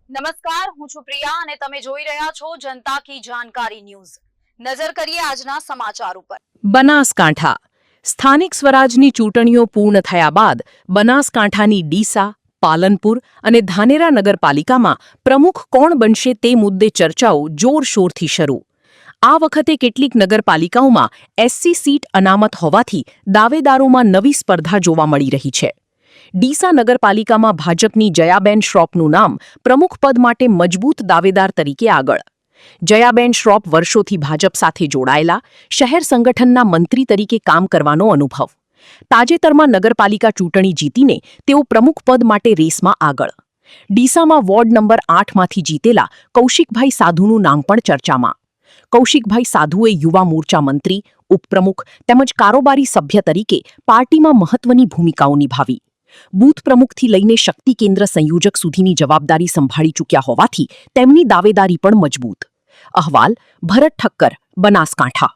નમસ્કાર, હું છું પ્રિયા અને તમે જોઈ રહ્યા છો જનતા કી જાણકારી ન્યૂઝ। નજર કરીએ આજના સમાચાર ઉપર। બનાસકાંઠા સ્થાનિક સ્વરાજની ચૂંટણીઓ પૂર્ણ થયા બાદ બનાસકાંઠાની ડીસા, પાલનપુર અને ધાનેરા નગરપાલિકામાં પ્રમુખ કોણ બનશે તે મુદ્દે ચર્ચાઓ જોરશોરથી શરૂ। આ વખતે કેટલીક નગરપાલિકાઓમાં એસસી સીટ અનામત હોવાથી દાવેદારોમાં નવી સ્પર્ધા જોવા મળી રહી છે। ડીસા નગરપાલિકામાં ભાજપની જયાબેન શ્રોફનું નામ પ્રમુખ પદ માટે મજબૂત દાવેદાર તરીકે આગળ। જયાબેન શ્રોફ વર્ષોથી ભાજપ સાથે જોડાયેલા, શહેર સંગઠનના મંત્રી તરીકે કામ કરવાનો અનુભવ। તાજેતરમાં નગરપાલિકા ચૂંટણી જીતીને તેઓ પ્રમુખ પદ માટે રેસમાં આગળ। ડીસામાં વોર્ડ નંબર 8માંથી જીતેલા કૌશિકભાઈ સાધુનું નામ પણ ચર્ચામાં। કૌશિકભાઈ સાધુએ યુવા મોરચા મંત્રી, ઉપપ્રમુખ તેમજ કારોબારી સભ્ય તરીકે પાર્ટીમાં મહત્વની ભૂમિકાઓ નિભાવી। બૂથ પ્રમુખથી લઈને શક્તિ કેન્દ્ર સંયોજક સુધીની જવાબદારી સંભાળી ચૂક્યા હોવાથી તેમની દાવેદારી પણ મજબૂત। અહેવાલ ભરત ઠક્કર, બનાસકાંઠા।